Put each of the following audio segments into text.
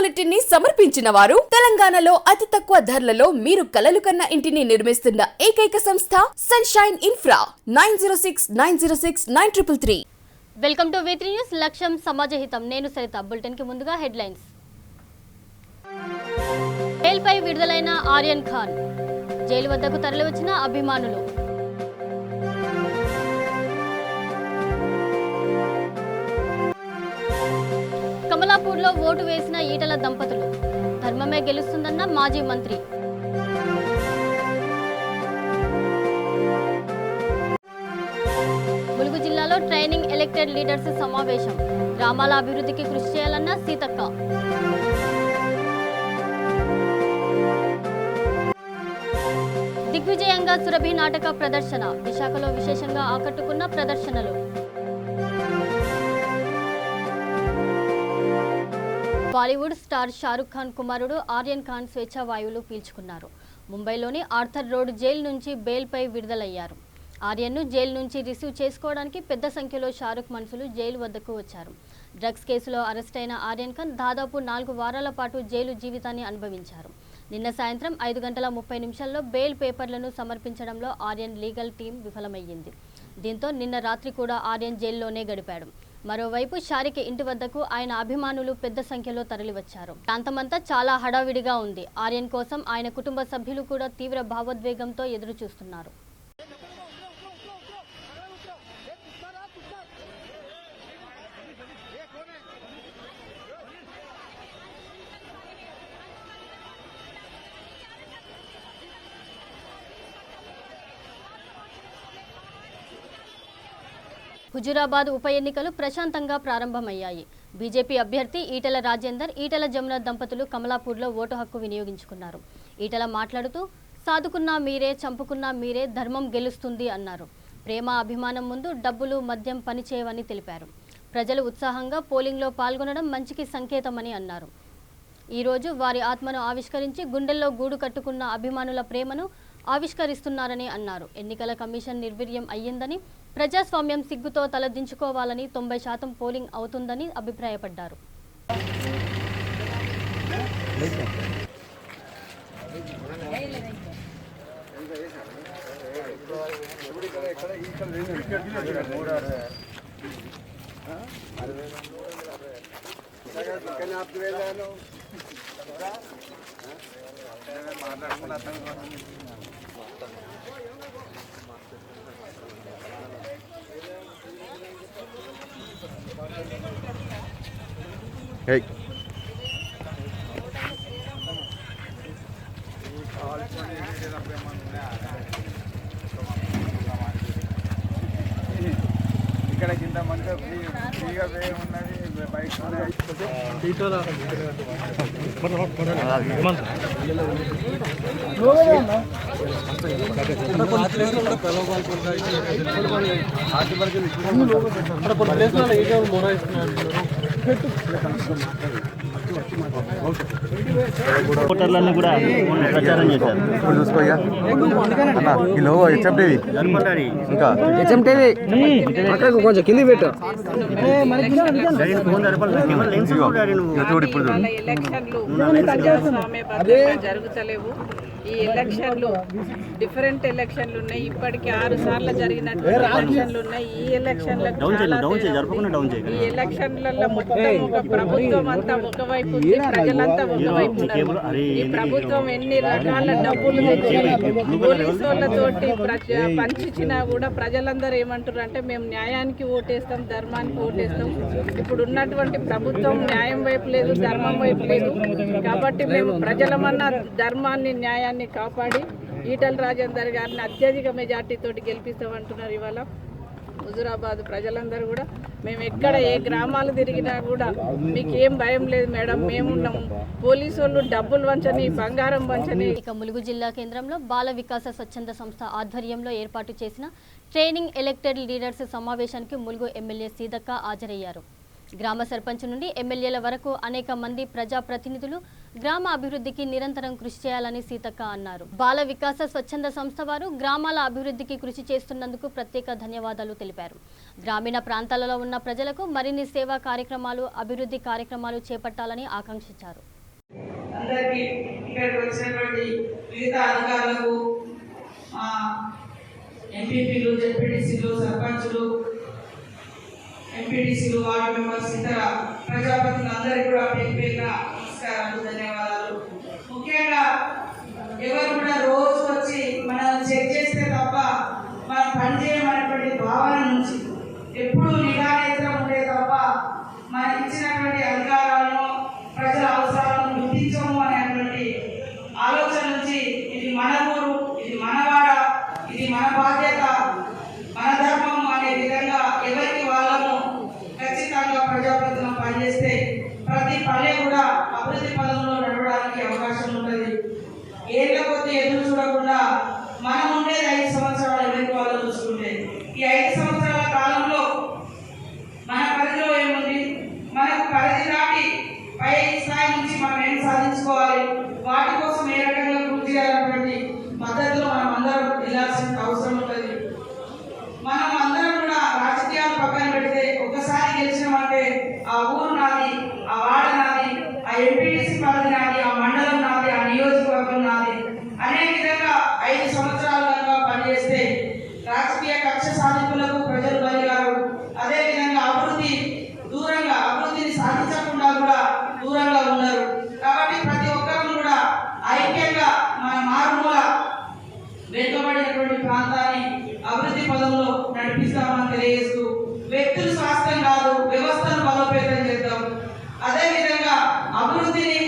Bulletin ని సమర్పించిన వారు తెలంగాణలో అతి తక్కువ ధరలలో మీరు కలలు కన్న ఇంటిని నిర్మిస్తున్న ఏకైక సంస్థ sunshine infra 9069069333. Welcome to V3 news. లక్ష్యం సమాజహితం. నేను సరిత. బులెటిన్ కి ముందుగా హెడ్లైన్స్. జైలుపై విడుదలైన ఆర్యన్ ఖాన్, జైలు వద్దకు తరలివచ్చిన అభిమానులు. కమలాపూర్లో ఓటు వేసిన ఈటల దంపతులు, ధర్మమే గెలుస్తుందన్న మాజీ మంత్రి. ములుగు జిల్లాలో ట్రైనింగ్ ఎలక్టెడ్ లీడర్స్ సమావేశం, గ్రామాల అభివృద్ధికి కృషి చేయాలన్న సీతక్క. దిగ్విజయంగా సురభి నాటక ప్రదర్శన, విశాఖలో విశేషంగా ఆకట్టుకున్న ప్రదర్శనలు. బాలీవుడ్ స్టార్ షారుఖ్ ఖాన్ కుమారుడు ఆర్యన్ ఖాన్ స్వేచ్ఛా వాయువులు పీల్చుకున్నారు. ముంబైలోని ఆర్థర్ రోడ్ జైలు నుంచి బెయిల్పై విడుదలయ్యారు. ఆర్యన్ను జైలు నుంచి రిసీవ్ చేసుకోవడానికి పెద్ద సంఖ్యలో షారుఖ్ మనుషులు జైలు వద్దకు వచ్చారు. డ్రగ్స్ కేసులో అరెస్ట్ అయిన ఆర్యన్ ఖాన్ దాదాపు 4 వారాల పాటు జైలు జీవితాన్ని అనుభవించారు. నిన్న సాయంత్రం 5:30 బెయిల్ పేపర్లను సమర్పించడంలో ఆర్యన్ లీగల్ టీం విఫలమయ్యింది. దీంతో నిన్న రాత్రి కూడా ఆర్యన్ జైల్లోనే గడిపాడు. మరోవైపు షారిక్ ఇంటి వద్దకు ఆయన అభిమానులు పెద్ద సంఖ్యలో తరలివచ్చారు. ప్రాంతమంతా చాలా హడావిడిగా ఉంది. ఆర్యన్ కోసం ఆయన కుటుంబ సభ్యులు కూడా తీవ్ర భావోద్వేగంతో ఎదురు చూస్తున్నారు. హుజూరాబాద్ ఉప ఎన్నికలు ప్రశాంతంగా ప్రారంభమయ్యాయి. బీజేపీ అభ్యర్థి ఈటెల రాజేందర్, ఈటెల జమున దంపతులు కమలాపూర్లో ఓటు హక్కు వినియోగించుకున్నారు. ఈటెల మాట్లాడుతూ, సాదుకున్నా మీరే, చంపుకున్నా మీరే, ధర్మం గెలుస్తుంది అన్నారు. ప్రేమ, అభిమానం ముందు డబ్బులు, మద్యం పనిచేయవని తెలిపారు. ప్రజలు ఉత్సాహంగా పోలింగ్లో పాల్గొనడం మంచికి సంకేతమని అన్నారు. ఈరోజు వారి ఆత్మను ఆవిష్కరించి గుండెల్లో గూడు కట్టుకున్న అభిమానుల ప్రేమను ఆవిష్కరిస్తున్నారని అన్నారు. ఎన్నికల కమిషన్ నిర్వీర్యం అయ్యిందని, ప్రజాస్వామ్యం సిగ్గుతో తలదించుకోవాలని, 90% పోలింగ్ అవుతుందని అభిప్రాయపడ్డారు. Hey. ఇక్కడ కింద మనకు ఫ్రీగా వే ఉన్నది, బైక్ ఓటర్లన్నీ కూడా ప్రచారం చేశారు. ఇప్పుడు చూసుకోయ్యా అన్న, ఈ లోగో హెచ్ఎంటీవీ ఇంకా హెచ్ఎంటీవీ కొంచెం కింది పెట్టు. ఇప్పుడు జరుగుతలేవు. ఈ ఎలక్షన్లు డిఫరెంట్ ఎలక్షన్లు ఉన్నాయి. ఇప్పటికి 6 సార్లు జరిగినటువంటి ఎలక్షన్లు ఉన్నాయి. ఈ ఎలక్షన్లలో మొత్తం ఒక ప్రభుత్వం అంతా ఒకవైపు ఉంది, ప్రజలంతా ఒకవైపు ఉన్నారు. ఈ ప్రభుత్వం ఎన్ని రకాల డబ్బులు తెచ్చి పోలీసు వాళ్ళతోటి పంచిచ్చినా కూడా ప్రజలందరూ ఏమంటారు అంటే, మేము న్యాయానికి ఓటేస్తాం, ధర్మానికి ఓటేస్తాం. ఇప్పుడు ఉన్నటువంటి ప్రభుత్వం న్యాయం వైపు లేదు, ధర్మం వైపు లేదు. కాబట్టి మేము ప్రజలమన్నా ధర్మాన్ని, న్యాయాన్ని కాపాడి ఈటెల రాజేందర్ గారిని అత్యధిక మెజార్టీతోటి గెలిపిస్తామంటున్నారు. ఇవాళ హుజూరాబాద్ ప్రజలందరూ కూడా, మేము ఎక్కడ ఏ గ్రామాలు తిరిగినా కూడా మీకు ఏం భయం లేదు మేడం, మేమున్నాము. పోలీసు వాళ్ళు డబ్బులు వంచని, బంగారం వంచని. ఇక ములుగు జిల్లా కేంద్రంలో బాల వికాస స్వచ్ఛంద సంస్థ ఆధ్వర్యంలో ఏర్పాటు చేసిన ట్రైనింగ్ ఎలక్టెడ్ లీడర్స్ సమావేశానికి ములుగు ఎమ్మెల్యే సీతక్క హాజరయ్యారు. గ్రామ సర్పంచ్ నుండి ఎమ్మెల్యేల వరకు అనేక మంది ప్రజాప్రతినిధులు గ్రామ అభివృద్ధికి నిరంతరం కృషి చేయాలని సీతక్క అన్నారు. బాల వికాస స్వచ్ఛంద సంస్థ వారు గ్రామాల అభివృద్ధికి కృషి చేస్తున్నందుకు ప్రత్యేక ధన్యవాదాలు తెలిపారు. గ్రామీణ ప్రాంతాలలో ఉన్న ప్రజలకు మరిన్ని సేవా కార్యక్రమాలు, అభివృద్ధి కార్యక్రమాలు చేపట్టాలని ఆకాంక్షించారు. అందరికీ ఇక్కడికి వచ్చినటువంటి వివిధ అధికారులకు, ఎంపీపీలు, జెడ్పీటీసీలు, సర్పంచులు, ఎంపీటీసీలు, వార్డు మెంబర్స్, ఇతర ప్రజాప్రతినిధులందరికీ కూడా పేరున నమస్కారాలు, ధన్యవాదాలు. ముఖ్యంగా ఎవరు కూడా రోజు వచ్చి మనం చెక్ చేస్తే తప్ప మనం పనిచేయమనేటువంటి భావన నుంచి ఎప్పుడు నిఘానేత్రం ఉండే తప్ప మనకి ఇచ్చినటువంటి అధికారాలను, ప్రజల అవసరాలను గుర్తించము అనేటువంటి ఆలోచన నుంచి ఇది మన ఊరు, ఇది మనవాడ, ఇది మన బాధ్యత, మన ధర్మం అనే విధంగా ఎవరికి వాళ్ళము ఖచ్చితంగా ప్రజాప్రతినిధులు పనిచేస్తే ప్రతి పల్లె కూడా అభివృద్ధి పదంలో నడవడానికి అవకాశం ఉంటుంది. ఏళ్ళ కొద్ది ఎదురు చూడకుండా మనం ఉండేది 5 సంవత్సరాలు, ఎవరికి వాళ్ళు చూసుకుంటే ఈ 5 సంవత్సరాల కాలంలో మన పరిధిలో ఏముంది, మనకు పరిధి దాటి పై స్థాయి నుంచి మనం ఏం సాధించుకోవాలి, వాటి కోసం ఏ రకంగా కృషి చేయాలన్నటువంటి పద్ధతిలో మనం అందరం వెళ్ళాల్సిన అవసరం ఉంటుంది. మనం అందరం కూడా రాజకీయాలు పక్కన పెడితే ఒక్కసారి గెలిచినామంటే ఆ ఊరు నాది, ఆ వాడ నాది, ఆ ఎంపీటీసీ పరిధి నాది, ఆ మండలం నాది, ఆ నియోజకవర్గం నాది అనే విధంగా 5 సంవత్సరాల కనుక పనిచేస్తే రాజకీయ కక్ష సాధింపులకు ప్రజలు బలిగారు. అదేవిధంగా అభివృద్ధిని సాధించకుండా కూడా దూరంగా ఉన్నారు. కాబట్టి ప్రతి ఒక్కరూ కూడా ఐక్యంగా మన మారుమూల వెనుకబడినటువంటి ప్రాంతాన్ని అభివృద్ధి పదంలో నడిపిస్తామని తెలియజేస్తూ, వ్యక్తులు స్వాస్థ్యం కాదు, వ్యవస్థను బలోపేతం చేద్దాం. అదేవిధంగా అభివృద్ధిని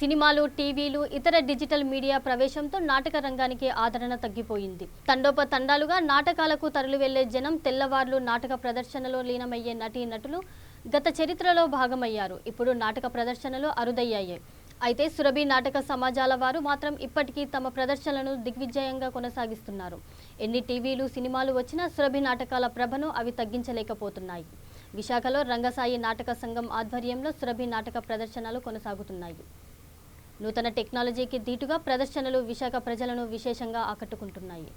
సినిమాలు, టీవీలు, ఇతర డిజిటల్ మీడియా ప్రవేశంతో నాటక రంగానికి ఆదరణ తగ్గిపోయింది. తండోపతండాలుగా నాటకాలకు తరలి వెళ్లే జనం తెల్లవార్లు నాటక ప్రదర్శనలో లీనమయ్యే నటీనటులు గత చరిత్రలో భాగమయ్యారు. ఇప్పుడు నాటక ప్రదర్శనలు అరుదయ్యాయి. అయితే సురభి నాటక సమాజాల వారు మాత్రం ఇప్పటికీ తమ ప్రదర్శనలను దిగ్విజయంగా కొనసాగిస్తున్నారు. ఎన్ని టీవీలు, సినిమాలు వచ్చినా సురభి నాటకాల ప్రభను అవి తగ్గించలేకపోతున్నాయి. విశాఖలో రంగసాయి నాటక సంఘం ఆధ్వర్యంలో సురభి నాటక ప్రదర్శనలు కొనసాగుతున్నాయి. నూతన టెక్నాలజీకి దీటుగా ప్రదర్శనలు విశాఖ ప్రజలను విశేషంగా ఆకట్టుకుంటున్నాయి.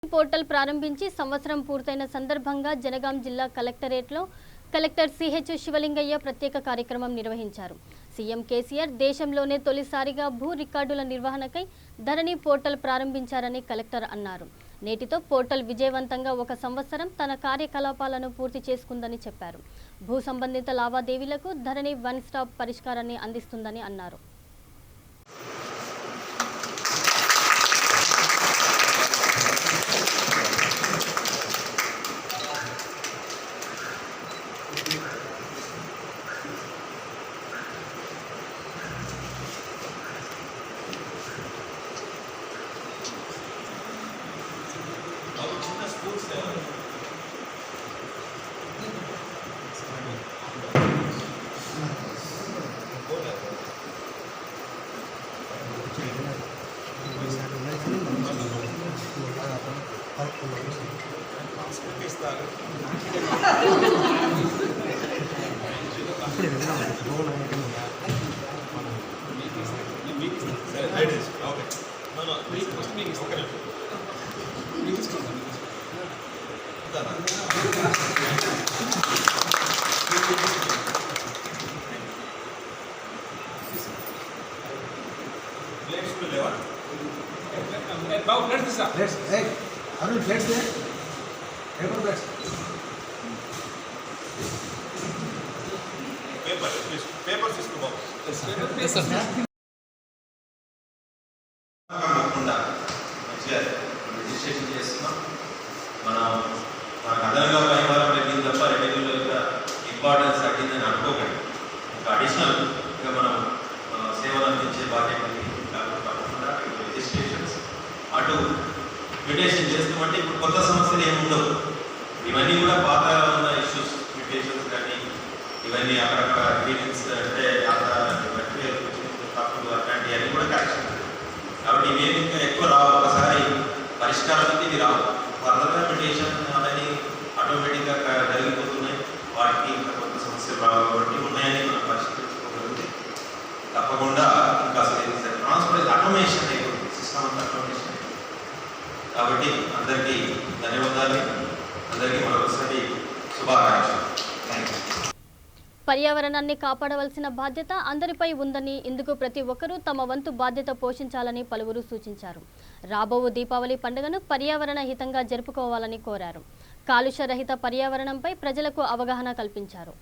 పోర్టల్ ప్రారంభించి సంవత్సరం పూర్తయిన సందర్భంగా జనగాం జిల్లా కలెక్టరేట్లో కలెక్టర్ సిహెచ్ శివలింగయ్య ప్రత్యేక కార్యక్రమం నిర్వహించారు. సీఎం కేసీఆర్ దేశంలోనే తొలిసారిగా భూ రికార్డుల నిర్వహణకై ధరణి పోర్టల్ ప్రారంభించారని కలెక్టర్ అన్నారు. నేటితో పోర్టల్ విజయవంతంగా 1 సంవత్సరం తన కార్యకలాపాలను పూర్తి చేసుకుందని చెప్పారు. భూ సంబంధిత లావాదేవీలకు ధరణి 1 స్టాప్ పరిష్కారాన్ని అందిస్తుందని అన్నారు. కాకుండా మంచిగా రిజిస్ట్రేషన్ చేస్తున్నాం. మనకు అదనంగా పరిహారం తగ్గింది తప్ప రెవెన్యూలో యొక్క ఇంపార్టెన్స్ తగ్గిందని అనుకోకండి. ఇంకా అడిషనల్గా మనం సేవలు అందించే బాధ్యత కాకుండా రిజిస్ట్రేషన్స్ అటు మ్యూటేషన్ చేస్తామంటే ఇప్పుడు కొత్త సమస్యలు ఏమి ఉండవు. ఇవన్నీ కూడా పాత ఉన్న ఇష్యూస్ మ్యూటేషన్స్ కానీ ఇవన్నీ అక్కడక్కడ గ్రీవెన్స్ అంటే తప్పులు అట్లాంటివన్నీ కూడా కరెక్షన్. కాబట్టి ఇవేమి ఇంకా ఎక్కువ రావు. ఒకసారి పరిష్కారం అయితే ఇవి రావు. ఫర్దర్గా మ్యూటేషన్ అనేది ఆటోమేటిక్గా జరిగిపోతున్నాయి. వాటికి ఇంకా కొత్త సమస్యలు రావు. కాబట్టి ఉన్నాయని మనం పరిష్కరించుకోగలిగితే తప్పకుండా ఇంకా అసలు ట్రాన్స్పరెన్స్ ఆటోమేషన్ అయిపోతుంది. సిస్టమ్ అంతా ఆటోమేషన్ అయిపోతుంది. కాబట్టి అందరికీ ధన్యవాదాలు. అందరికీ మరొకసారి శుభాకాంక్షలు. Thank you. పర్యావరణాన్ని కాపాడవలసిన బాధ్యత అందరిపై ఉందని, ఇందుకు ప్రతి ఒక్కరూ తమ వంతు బాధ్యత పోషించాలని పలువురు సూచించారు. రాబో దీపావళి పండుగను పర్యావరణ హితంగా జరుపుకోవాలని కోరారు. కాలుష్య రహిత పర్యావరణంపై ప్రజలకు అవగాహన కల్పించారు.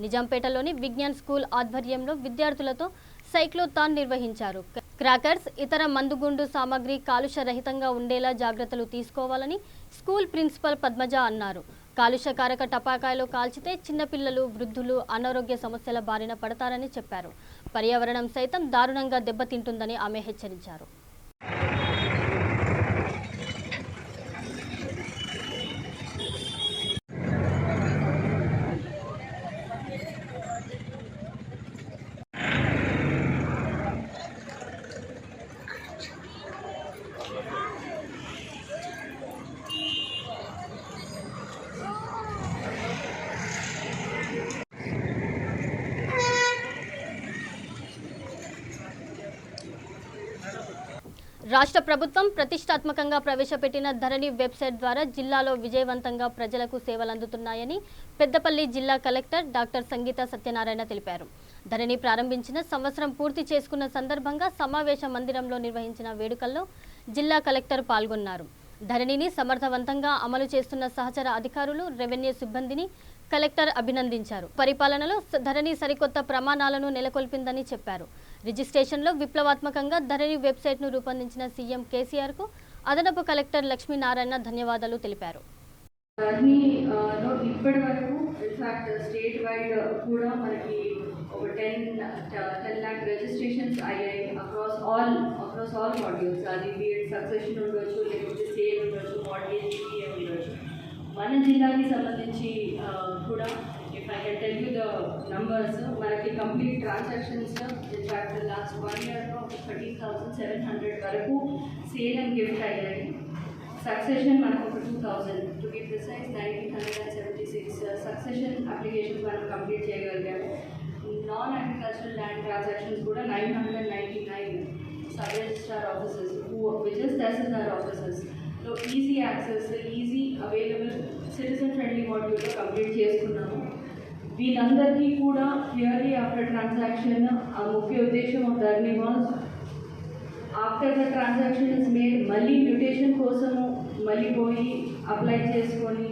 నిజాంపేటలోని విజ్ఞాన్ స్కూల్ ఆధ్వర్యంలో విద్యార్థులతో సైక్లోథాన్ నిర్వహించారు. క్రాకర్స్, ఇతర మందుగుండు సామాగ్రి కాలుష్య రహితంగా ఉండేలా జాగ్రత్తలు తీసుకోవాలని స్కూల్ ప్రిన్సిపల్ పద్మజ అన్నారు. కాలుష్యకారక టపాకాయలు కాల్చితే చిన్నపిల్లలు, వృద్ధులు అనారోగ్య సమస్యల బారిన పడతారని చెప్పారు. పర్యావరణం సైతం దారుణంగా దెబ్బతింటుందని ఆమె హెచ్చరించారు. రాష్ట్ర ప్రభుత్వం ప్రతిష్టాత్మకంగా ప్రవేశపెట్టిన ధరణి వెబ్సైట్ ద్వారా జిల్లాలో విజయవంతంగా ప్రజలకు సేవలందుతున్నాయని పెద్దపల్లి జిల్లా కలెక్టర్ డాక్టర్ సంగీత సత్యనారాయణ తెలిపారు. ధరణి ప్రారంభించిన సంవత్సరం పూర్తి చేసుకున్న సందర్భంగా సమావేశ మందిరంలో నిర్వహించిన వేడుకల్లో జిల్లా కలెక్టర్ పాల్గొన్నారు. ధరణిని సమర్థవంతంగా అమలు చేస్తున్న సహచర అధికారులు, రెవెన్యూ సిబ్బందిని కలెక్టర్ అభినందించారు. పరిపాలనలో ధరణి సరికొత్త ప్రమాణాలను నెలకొల్పిందని చెప్పారు. రిజిస్ట్రేషన్లో విప్లవాత్మకంగా ధరణి వెబ్సైట్ను రూపొందించిన సీఎం కేసీఆర్కు అదనపు కలెక్టర్ లక్ష్మీనారాయణ ధన్యవాదాలు తెలిపారు. ధరణిలో ఇప్పటి వరకు ఇన్ఫాక్ట్ స్టేట్ వైడ్ కూడా మనకి ఒక 10 lakh రిజిస్ట్రేషన్స్ అయ్యాయి అక్రాస్ ఆల్ మాడ్యూల్స్. అది బీఎడ్ సక్సెషన్ ఉండొచ్చు, లేకపోతే సేల్ ఉండొచ్చు, మార్గేజ్ జీపీఏ ఉండొచ్చు. మన జిల్లాకి సంబంధించి కూడా if I can tell you the numbers, మనకి కంప్లీట్ ట్రాన్సాక్షన్స్ ఇన్ఫాక్ట్ లాస్ట్ 1 yearలో 13,700 వరకు సేల్ అండ్ గిఫ్ట్ అయ్యాయి. సక్సెషన్ మనకు ఒక 2,000 to be precise 1,976 succession applications మనం కంప్లీట్ చేయగలిగాము. నాన్ అగ్రికల్చరల్ ల్యాండ్ ట్రాన్సాక్షన్స్ కూడా 999 sub registrar offices which is tahsildar offices లో easy access, easy available, citizen friendly మాడ్యూల్లో కంప్లీట్ చేసుకున్నాము. వీళ్ళందరికీ కూడా క్లియర్లీ ఆఫ్టర్ ట్రాన్సాక్షన్ ఆ ముఖ్య ఉద్దేశం of Dharani was after the transaction is made మళ్ళీ మ్యూటేషన్ కోసము మళ్ళీ పోయి అప్లై చేసుకొని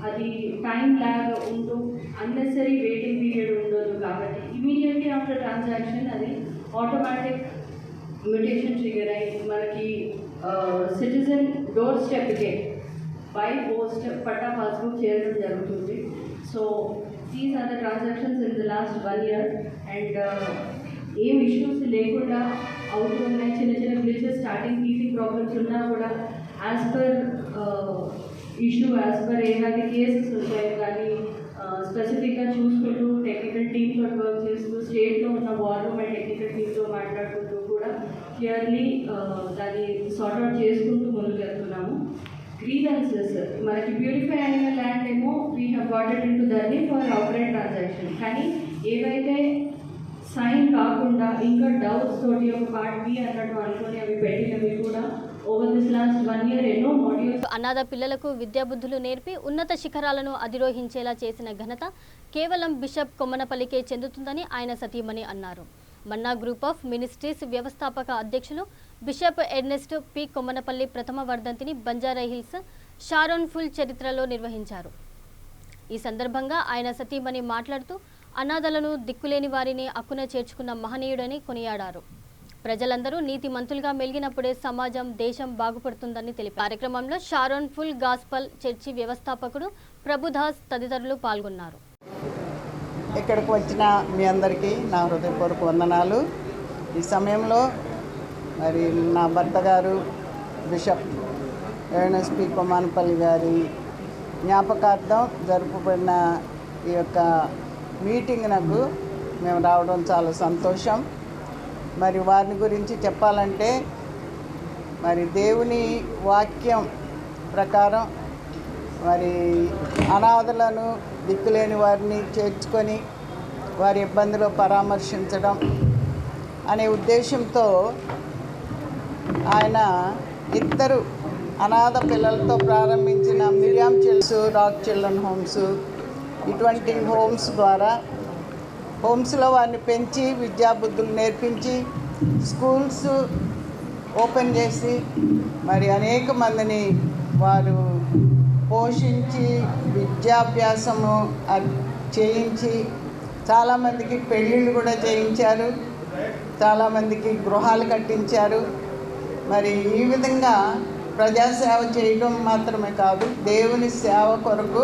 అది టైం ల్యాగ్ ఉంటూ అన్నెసరీ వెయిటింగ్ పీరియడ్ ఉండదు. కాబట్టి ఇమీడియట్లీ ఆఫ్టర్ ట్రాన్సాక్షన్ అది ఆటోమేటిక్ మ్యూటేషన్ ట్రిగర్ అయ్యి మనకి సిటిజన్ డోర్ స్టెప్కే బై పోస్ట్ పట్టా పాస్బుక్ చేయడం జరుగుతుంది. So these are the transactions in the last 1 year and ఏం ఇష్యూస్ లేకుండా అవుతున్నాయి. చిన్న చిన్న గ్లిచెస్, స్టార్టింగ్ టీచింగ్ ప్రాబ్లమ్స్ ఉన్నా కూడా as per issue, as per ఏదైతే కేసెస్ వచ్చాయో కానీ స్పెసిఫిక్గా చూసుకుంటూ టెక్నికల్ టీమ్తో వర్క్ చేస్తూ స్టేట్లో ఉన్న వార్ రూమ్ అండ్ టెక్నికల్ టీమ్తో మాట్లాడుకుంటూ కూడా క్లియర్లీ దాన్ని సార్ట్అవుట్ చేసుకుంటూ ముందుకు వెళ్తున్నాము. గ్రీవెన్సెస్ మనకి ప్యూరిఫై అయిన ల్యాండ్ ఏమో we have got it into Dharani for outright transaction. కానీ ఏవైతే సైన్ కాకుండా ఇంకా డౌట్స్ తోటి ఒక పార్ట్ బి అన్నట్టు అనుకుని అవి పెట్టినవి కూడా over this last 1 year, ఎన్నో modules అనాథ పిల్లలకు విద్యాబుద్ధులు నేర్పి ఉన్నత శిఖరాలను అధిరోహించేలా చేసిన ఘనత కేవలం బిషప్ కొమ్మనపల్లికే చెందుతుందని ఆయన సతీమణి అన్నారు. మన్నా గ్రూప్ ఆఫ్ మినిస్ట్రీస్ వ్యవస్థాపక అధ్యక్షులు బిషప్ ఎర్నెస్ట్ పి కొమ్మనపల్లి ప్రథమ వర్ధంతిని బంజారాహిల్స్ షారోన్ ఫుల్ చరిత్రలో నిర్వహించారు. ఈ సందర్భంగా ఆయన సతీమణి మాట్లాడుతూ అనాథలను దిక్కులేని వారిని అక్కున చేర్చుకున్న మహనీయుడని కొనియాడారు. ప్రజలందరూ నీతిమంతులుగా మెలిగినప్పుడే సమాజం దేశం బాగుపడుతుందని తెలిపారు. కార్యక్రమంలో షారోన్ ఫుల్ గాస్పల్ చర్చి వ్యవస్థాపకుడు ప్రభుదాస్ తదితరులు పాల్గొన్నారు. ఇక్కడికి వచ్చిన మీ అందరికీ నా హృదయపూర్వక వందనాలు. ఈ సమయంలో మరి నా భర్త గారు బిషప్ ఎర్నెస్ట్ పి కొమ్మనపల్లి గారి జ్ఞాపకార్థం జరుపుబడిన ఈ యొక్క మీటింగ్నకు మేము రావడం చాలా సంతోషం. మరి వారిని గురించి చెప్పాలంటే మరి దేవుని వాక్యం ప్రకారం మరి అనాథలను దిక్కులేని వారిని చేర్చుకొని వారి ఇబ్బందులు పరామర్శించడం అనే ఉద్దేశంతో ఆయన ఇద్దరు అనాథ పిల్లలతో ప్రారంభించిన Miriam children's rock children homes, ఇటువంటి హోమ్స్ ద్వారా హోమ్స్లో వారిని పెంచి విద్యాబుద్ధులు నేర్పించి స్కూల్స్ ఓపెన్ చేసి మరి అనేక మందిని వారు పోషించి విద్యాభ్యాసము చేయించి చాలామందికి పెళ్ళిళ్ళు కూడా చేయించారు, చాలామందికి గృహాలు కట్టించారు. మరి ఈ విధంగా ప్రజాసేవ చేయడం మాత్రమే కాదు, దేవుని సేవ కొరకు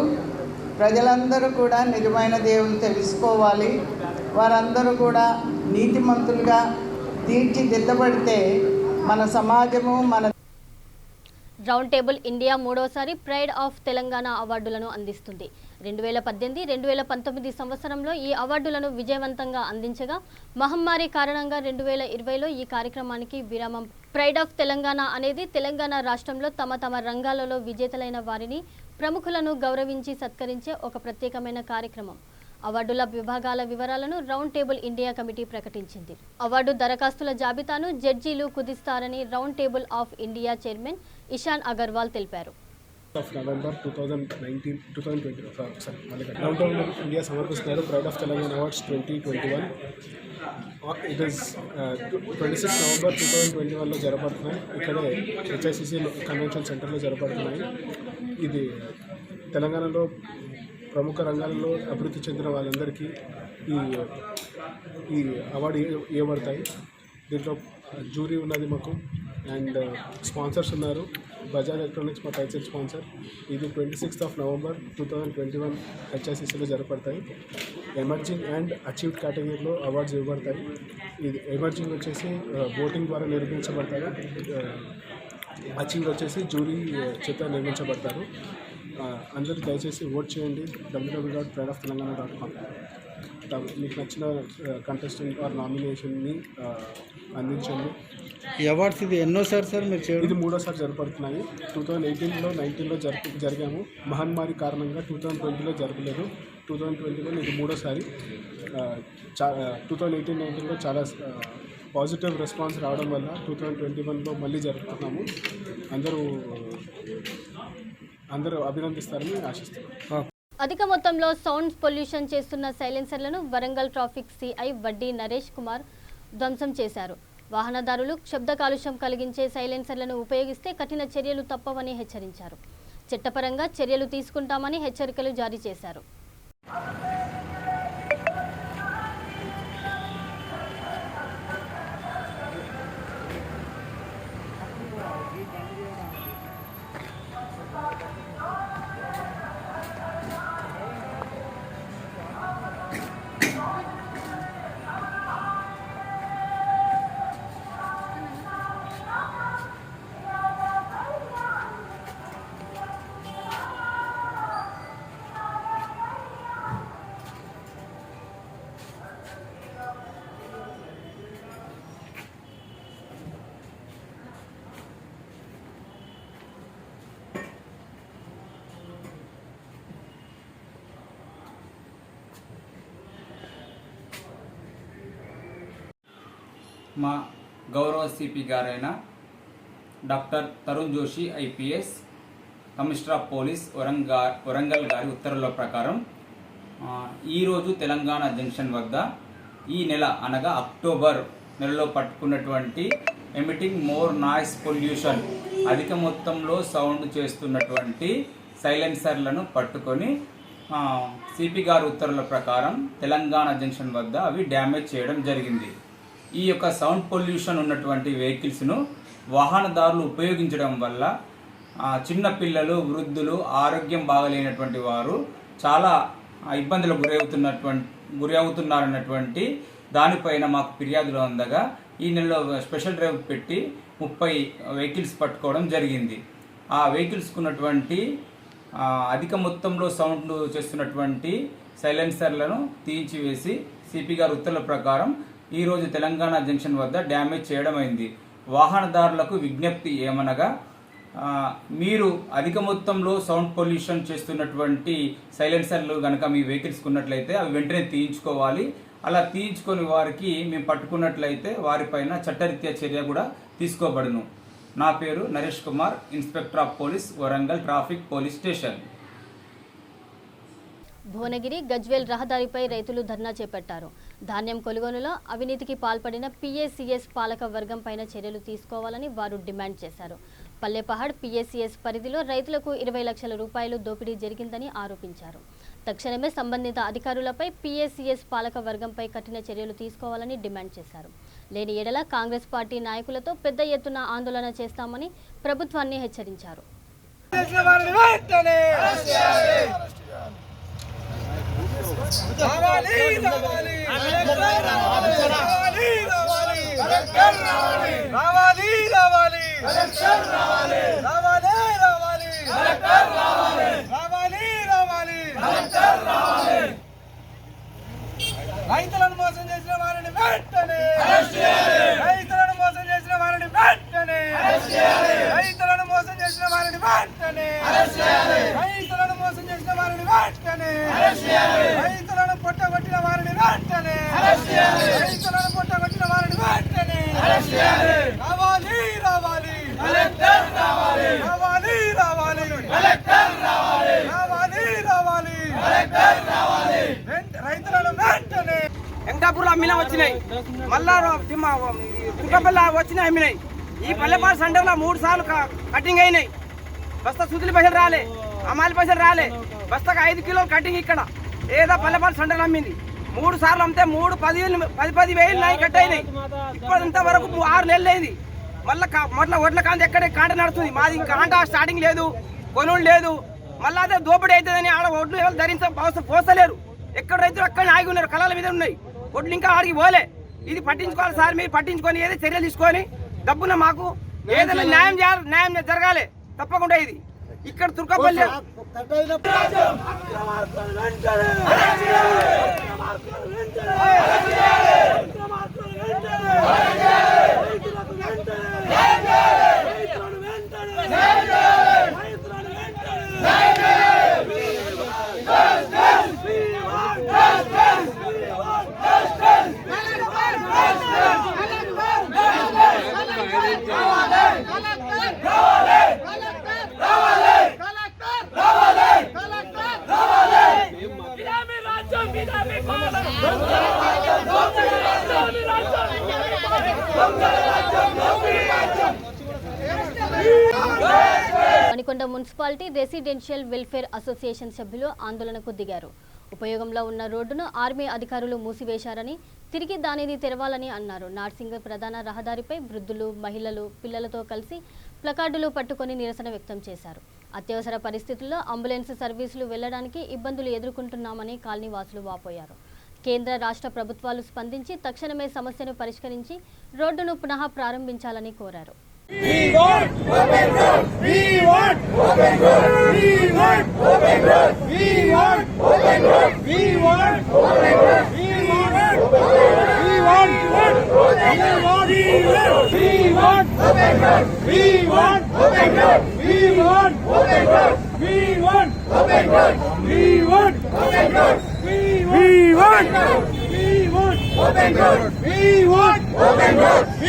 ప్రజలందరూ కూడా నిజమైన దేవుని తెలుసుకోవాలి. వారందరూ కూడా నీతిమంతులుగా తీర్చిదిద్దబడితే మన సమాజము మన రౌండ్ టేబుల్ ఇండియా మూడోసారి ప్రైడ్ ఆఫ్ తెలంగాణ అవార్డులను అందిస్తుంది. 2018-2019 సంవత్సరంలో ఈ అవార్డులను విజయవంతంగా అందించగా మహమ్మారి కారణంగా 2020లో ఈ కార్యక్రమానికి విరామం. ప్రైడ్ ఆఫ్ తెలంగాణ అనేది తెలంగాణ రాష్ట్రంలో తమ రంగాలలో విజేతలైన వారిని, ప్రముఖులను గౌరవించి సత్కరించే ఒక ప్రత్యేకమైన కార్యక్రమం. అవార్డుల విభాగాల వివరాలను రౌండ్ టేబుల్ ఇండియా కమిటీ ప్రకటించింది. అవార్డు దరఖాస్తుల జాబితాను జడ్జీలు కుదిస్తారని round table of India chairman Ishan Agarwal తెలిపారు. November 2020 round table of India సమర్పిస్తున్నారు pride of Telangana awards 2021. It is 26 November 2021లో జరపడుతున్నాయి. ఇక్కడే హెచ్ఐసిసి కన్వెన్షన్ సెంటర్లో జరపడుతున్నాయి. ఇది తెలంగాణలో ప్రముఖ రంగాల్లో అభివృద్ధి చెందిన వాళ్ళందరికీ ఈ అవార్డు ఇవ్వబడతాయి. దీంట్లో జ్యూరీ ఉన్నది మాకు అండ్ స్పాన్సర్స్ ఉన్నారు. బజాజ్ ఎలక్ట్రానిక్స్ మా టైటిల్ స్పాన్సర్. ఇది 26 నవంబర్ 2021 హెచ్ఐసిసిలో జరపడతాయి. ఎమర్జింగ్ అండ్ అచీవ్డ్ కేటగిరీలో అవార్డ్స్ ఇవ్వబడతాయి. ఇది ఎమర్జింగ్ వచ్చేసి ఓటింగ్ ద్వారా నిర్మించబడతారు. అచీవ్డ్ వచ్చేసి జ్యూరీ చేత నిర్మించబడతారు. అందరూ దయచేసి ఓట్ చేయండి. www.prideoftelangana.com. మీకు నచ్చిన కంటెస్టెంట్ ఆర్ నామినేషన్ని అందించండి. ఈ అవార్డ్స్ ఇది ఎన్నోసారి సార్ మీరు చేయడం? ఇది మూడోసారి జరపడుతున్నాయి. 2018లో 19లో జరిగాము. మహమ్మారి కారణంగా 2020లో జరగలేదు. 2020లో ఇది మూడోసారి. 2018-19లో చాలా పాజిటివ్ రెస్పాన్స్ రావడం వల్ల 2021లో మళ్ళీ జరుపుతున్నాము. అందరూ అభినందిస్తారని ఆశిస్తున్నాం. అధిక మొత్తంలో సౌండ్ పొల్యూషన్ చేస్తున్న సైలెన్సర్లను వరంగల్ ట్రాఫిక్ సిఐ వడ్డీ నరేష్ కుమార్ ధ్వంసం చేశారు. వాహనదారులు శబ్ద కాలుష్యం కలిగించే సైలెన్సర్లను ఉపయోగిస్తే కఠిన చర్యలు తప్పవని హెచ్చరించారు. చట్టపరంగా చర్యలు తీసుకుంటామని హెచ్చరికలు జారీ చేశారు. మా గౌరవ సిపి గారైన doctor Tarun Joshi IPS commissioner of police Warangal గారి ఉత్తర్వుల ప్రకారం ఈరోజు తెలంగాణ జంక్షన్ వద్ద ఈ నెల అనగా అక్టోబర్ నెలలో పట్టుకున్నటువంటి ఎమిటింగ్ మోర్ నాయిస్ పొల్యూషన్ అధిక మొత్తంలో సౌండ్ చేస్తున్నటువంటి సైలెన్సర్లను పట్టుకొని సిపి గారి ఉత్తర్వుల ప్రకారం తెలంగాణ జంక్షన్ వద్ద అవి డ్యామేజ్ చేయడం జరిగింది. ఈ యొక్క సౌండ్ పొల్యూషన్ ఉన్నటువంటి వెహికల్స్ను వాహనదారులు ఉపయోగించడం వల్ల చిన్న పిల్లలు, వృద్ధులు, ఆరోగ్యం బాగలేనటువంటి వారు చాలా ఇబ్బందులకు గురవుతున్నారన్నటువంటి దానిపైన మాకు ఫిర్యాదులు అందగా ఈ నెలలో స్పెషల్ డ్రైవ్ పెట్టి 30 వెహికల్స్ పట్టుకోవడం జరిగింది. ఆ వెహికల్స్కు ఉన్నటువంటి అధిక మొత్తంలో సౌండ్ చేస్తున్నటువంటి సైలెన్సర్లను తీయించివేసి సిపి గారి ఉత్తర్వుల ప్రకారం ఈరోజు తెలంగాణ జంక్షన్ వద్ద డ్యామేజ్ చేయడం అయింది. వాహనదారులకు విజ్ఞప్తి ఏమనగా మీరు అధిక మొత్తంలో సౌండ్ పొల్యూషన్ చేస్తున్నటువంటి సైలెన్సర్లు కనుక మీ వెహికల్స్కి ఉన్నట్లయితే అవి వెంటనే తీయించుకోవాలి. అలా తీయించుకొని వారికి మేము పట్టుకున్నట్లయితే వారిపైన చట్టరీత్యా చర్య కూడా తీసుకోబడును. నా పేరు Naresh Kumar, inspector of police, Warangal traffic police station. Bhuvanagiri Gajwel రహదారిపై రైతులు ధర్నా చేపట్టారు. ధాన్యం కొనుగోలులో అవినీతికి పాల్పడిన పిఏసిఎస్ పాలక వర్గం పైన చర్యలు తీసుకోవాలని వారు డిమాండ్ చేశారు. పల్లెపహాడ్ పిఏసిఎస్ పరిధిలో రైతులకు 20 లక్షల రూపాయలు దోపిడీ జరిగిందని ఆరోపించారు. తక్షణమే సంబంధిత అధికారులపై పిఏసిఎస్ పాలక వర్గంపై కఠిన చర్యలు తీసుకోవాలని డిమాండ్ చేశారు. లేని ఎడల కాంగ్రెస్ పార్టీ నాయకులతో పెద్ద ఎత్తున ఆందోళన చేస్తామని ప్రభుత్వాన్ని హెచ్చరించారు. రైతులను మోసం చేసిన వారిని వెంటనే రైతులను మోసం చేసిన వారిని వెంటనే రైతులను మోసం చేసిన వారిని వెంటనే రైతులను మోసం చేసిన వారిని వెంటనే రైతులను పొట్టగొట్టిన వారిని వెంటనే రైతులను పొట్టగొట్టిన వారిని వెంటనే రావాలి రావాలి కలెక్టర్ రావాలి రావాలి రావాలి కలెక్టర్ రావాలి రావాలి రావాలి కలెక్టర్ రావాలి రైతులను వెంటనే వెంకటాపూర్లో అమ్మినా వచ్చినాయి, మళ్ళా తుక్కపల్లి వచ్చినాయి అమ్మినాయి. ఈ పల్లెపాడు సెంటర్లో 3 సార్లు కటింగ్ అయినాయి. బస్తా సుతులి పైసలు రాలే, అమ్మాయిల పైసలు రాలే. బస్తాకు 5 కిలోలు కటింగ్ ఇక్కడ ఏదో పల్లెపాడు సెంటర్లో అమ్మింది. 3 సార్లు అమ్మితే 10 వేలు నాయి కట్ అయినాయి. ఇప్పుడు ఇంతవరకు 6 నెలలు అయింది. మళ్ళీ ఒడ్ల కాంత ఎక్కడ కాంట నడుస్తుంది. మాది కాంట స్టార్టింగ్ లేదు, కొనుగోలు లేదు. మళ్ళీ అదే దోపిడీ అవుతుందని ఆడ ఒడ్లు ఎవరు పోస్తలేరు. ఎక్కడ రైతులు అక్కడ ఆగి ఉన్నారు, కళల మీద ఉన్నాయి. ఒడ్లు ఇంకా ఆడికి పోలే. ఇది పట్టించుకోవాలి సార్, మీరు పట్టించుకొని ఏదో చర్యలు తీసుకొని డబ్బున మాకు ఏదైనా న్యాయం జరగాలి తప్పకుండా. ఇది ఇక్కడ Turkapalli Manikonda municipality residential welfare association సభ్యులు ఆందోళనకు దిగారు. ఉపయోగంలో ఉన్న రోడ్డును ఆర్మీ అధికారులు మూసివేశారని, తిరిగి దానిని తెరవాలని అన్నారు. నార్సింగ్ ప్రధాన రహదారిపై వృద్ధులు, మహిళలు, పిల్లలతో కలిసి ప్లకార్డులు పట్టుకొని నిరసన వ్యక్తం చేశారు. అత్యవసర పరిస్థితుల్లో అంబులెన్స్ సర్వీసులు వెళ్లడానికి ఇబ్బందులు ఎదుర్కొంటున్నామని కాలనీ వాసులు వాపోయారు. కేంద్ర రాష్ట్ర ప్రభుత్వాలు స్పందించి తక్షణమే సమస్యను పరిష్కరించి రోడ్డును పునః ప్రారంభించాలని కోరారు.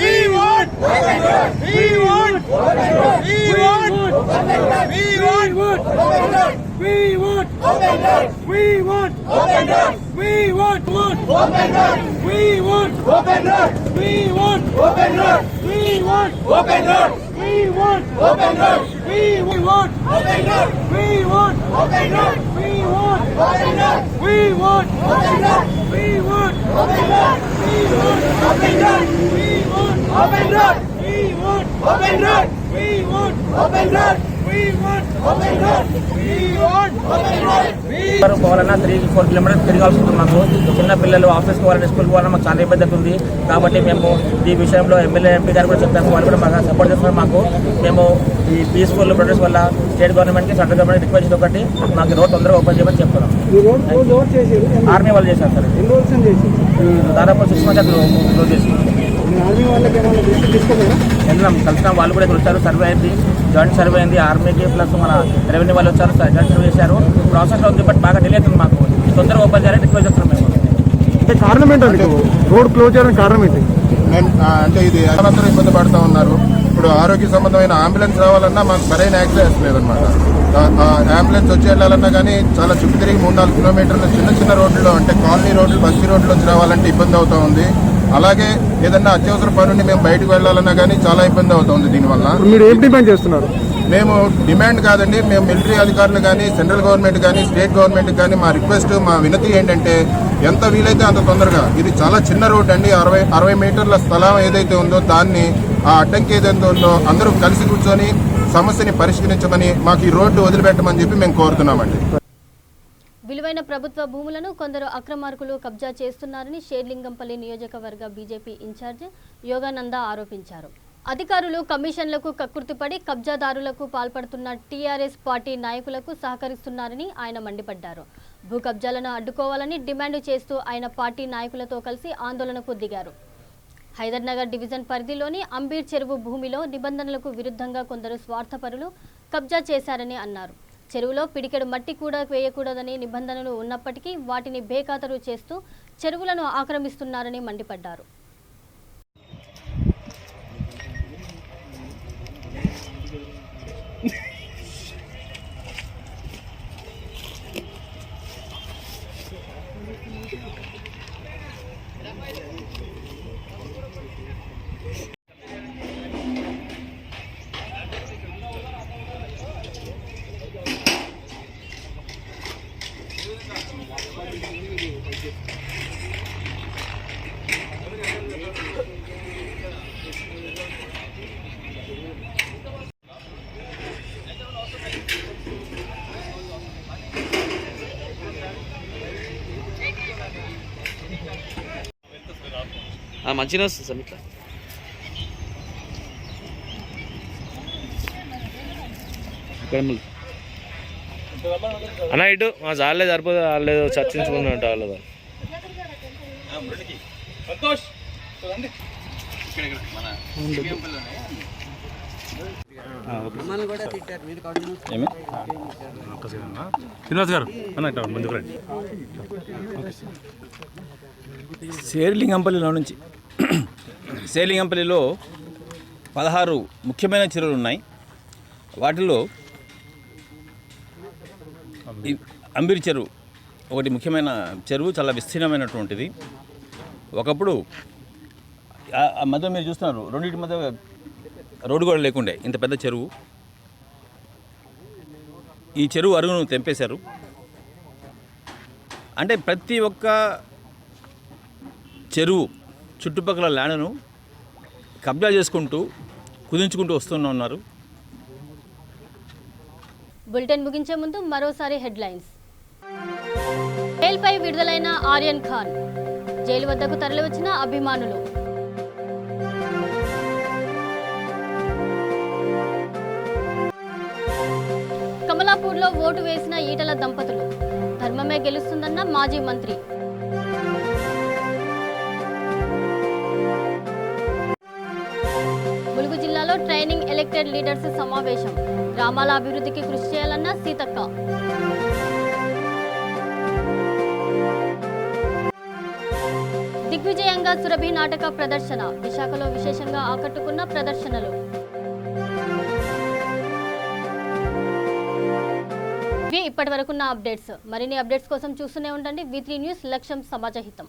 We want పోవాలన్నా 3-4 కిలోమీటర్స్ తిరగాల్సి ఉంటుంది. మాకు చిన్న పిల్లలు ఆఫీస్కి పోవాలన్నా స్కూల్కి పోవాలన్నా మాకు చాలా ఇబ్బంది అవుతుంది. కాబట్టి మేము ఈ విషయంలో ఎమ్మెల్యే ఎంపీ గారు కూడా చెప్పాము. వాళ్ళు కూడా బాగా సపోర్ట్ చేస్తున్నారు మాకు. మేము ఈ పీస్ఫుల్ ప్రొటెస్ట్ వల్ల స్టేట్ గవర్నమెంట్కి సెంట్రల్ గవర్నమెంట్ రిక్వెస్ట్ ఒకటి మాకు రోడ్ తొందరగా ఓపెన్ చేయమని చెప్తున్నాం. ఆర్మీ వాళ్ళు చేశారు సార్. దాదాపు 6 months క్లోజ్ చేసి వెళ్ళాం, కలిసినాం. వాళ్ళు కూడా ఇక్కడ వచ్చారు. సర్వే అయింది, జాయింట్ సర్వే అయింది. ఆర్మీకి ప్లస్ మన రెవెన్యూ వాళ్ళు వచ్చారు, జాయింట్ సర్వే చేశారు. ప్రాసెస్లో ఉంది, బట్ బాగా డిలే అవుతుంది. మాకు తొందరగా ఓపెన్ చేయాలని రిక్వెస్ట్ చేస్తున్నాం మేము. అంటే కారణం ఏంటంటే రోడ్ క్లోజ్ చేయడానికి కారణం ఏంటి? అంటే ఇది అందరూ ఇబ్బంది పడుతూ ఉన్నారు. ఇప్పుడు ఆరోగ్య సంబంధమైన అంబులెన్స్ రావాలన్నా మాకు సరైన యాక్సెస్ లేదనమాట. అంబులెన్స్ వచ్చి వెళ్ళాలన్నా కానీ చాలా చుట్టూ తిరిగి 3-4 కిలోమీటర్లు చిన్న రోడ్లలో, అంటే కాలనీ రోడ్లు, బస్తీ రోడ్లు వచ్చి రావాలంటే ఇబ్బంది అవుతూ ఉంది. అలాగే ఏదన్నా అత్యవసర పనుండి మేము బయటకు వెళ్ళాలన్నా కానీ చాలా ఇబ్బంది అవుతుంది. దీనివల్ల మీరు ఏం డిమాండ్ చేస్తున్నారు? మేము డిమాండ్ కాదండి, మేము మిలిటరీ అధికారులు కానీ, సెంట్రల్ గవర్నమెంట్ కానీ, స్టేట్ గవర్నమెంట్ కానీ మా రిక్వెస్ట్, మా వినతి ఏంటంటే ఎంత వీలైతే అంత తొందరగా, ఇది చాలా చిన్న రోడ్ అండి, 60 మీటర్ల స్థలం ఏదైతే ఉందో దాన్ని, ఆ అడ్డంకి ఏదైతే ఉందో అందరూ కలిసి కూర్చొని సమస్యని పరిష్కరించమని, మాకు ఈ రోడ్డు వదిలిపెట్టమని చెప్పి మేము కోరుతున్నామండి. విలువైన ప్రభుత్వ భూములను కొందరు అక్రమార్కులు కబ్జా చేస్తున్నారని షేర్లింగంపల్లి నియోజకవర్గ బీజేపీ ఇన్ఛార్జ్ యోగానంద ఆరోపించారు. అధికారులు కమిషన్లకు కక్కుర్తిపడి కబ్జాదారులకు పాల్పడుతున్న టీఆర్ఎస్ పార్టీ నాయకులకు సహకరిస్తున్నారని ఆయన మండిపడ్డారు. భూ కబ్జాలను అడ్డుకోవాలని డిమాండ్ చేస్తూ ఆయన పార్టీ నాయకులతో కలిసి ఆందోళనకు దిగారు. హైదర్నగర్ డివిజన్ పరిధిలోని అంబీర్ చెరువు భూమిలో నిబంధనలకు విరుద్ధంగా కొందరు స్వార్థపరులు కబ్జా చేశారని అన్నారు. చెరువులో పిడికెడు మట్టి కూడా వేయకూడదని నిబంధనలు ఉన్నప్పటికీ వాటిని బేఖాతరు చేస్తూ చెరువులను ఆక్రమిస్తున్నారని మండిపడ్డారు. మంచిగా వస్తుంది సార్ ఇట్లా. అన్న ఇటు మా జాలే సరిపోదు, వాళ్ళు చర్చించుకున్నట్టు వాళ్ళు. శ్రీనివాస్ గారు అన్న ముందుకు రండి. శేర్లింగంపల్లిలో 16 ముఖ్యమైన చెరువులు ఉన్నాయి. వాటిలో అంబీర్ చెరువు ఒకటి ముఖ్యమైన చెరువు, చాలా విస్తీర్ణమైనటువంటిది. ఒకప్పుడు ఆ మధ్య మీరు చూస్తున్నారు, రెండింటి మధ్య రోడ్డు కూడా లేకుండే ఇంత పెద్ద చెరువు. ఈ చెరువు అరుగును తెంపేశారు. అంటే ప్రతి ఒక్క చెరువు చుట్టుపక్కల ల్యాండ్ను కబ్జా చేసుకుంటూ కుదించుకుంటూ వస్తూనే ఉన్నారు. బులెటిన్ ముగించే ముందు మరోసారి హెడ్లైన్స్. జైలుపై విడుదలైన ఆర్యన్ ఖాన్, జైలు వద్దకు తరలివచ్చిన అభిమానులు. కమలాపూర్లో ఓటు వేసిన ఈటల దంపతులు, ధర్మమే గెలుస్తుందన్న మాజీ మంత్రి. ములుగు జిల్లాలో ట్రైనింగ్ ఎలక్టెడ్ లీడర్స్ సమావేశం, గ్రామాల అభివృద్ధికి కృషి చేయాలన్న సీతక్క. దిగ్విజయంగా సురభి నాటక ప్రదర్శన విశాఖలో విశేషంగా ఆకట్టుకున్న ప్రదర్శనలు. ఇవి ఇప్పటి వరకున్న అప్డేట్స్. మరిన్ని అప్డేట్స్ కోసం చూస్తూనే ఉండండి V3 న్యూస్. లక్ష్యం సమాజహితం.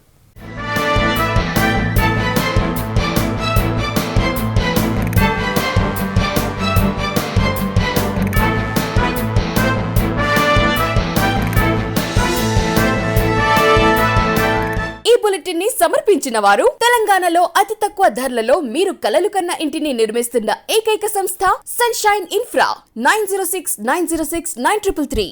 బులెటిన్ ని సమర్పించిన వారు తెలంగాణలో అతి తక్కువ ధరలలో మీరు కలలు కన్న ఇంటిని నిర్మిస్తున్న ఏకైక సంస్థ సన్షైన్ ఇన్ఫ్రా 9069069333.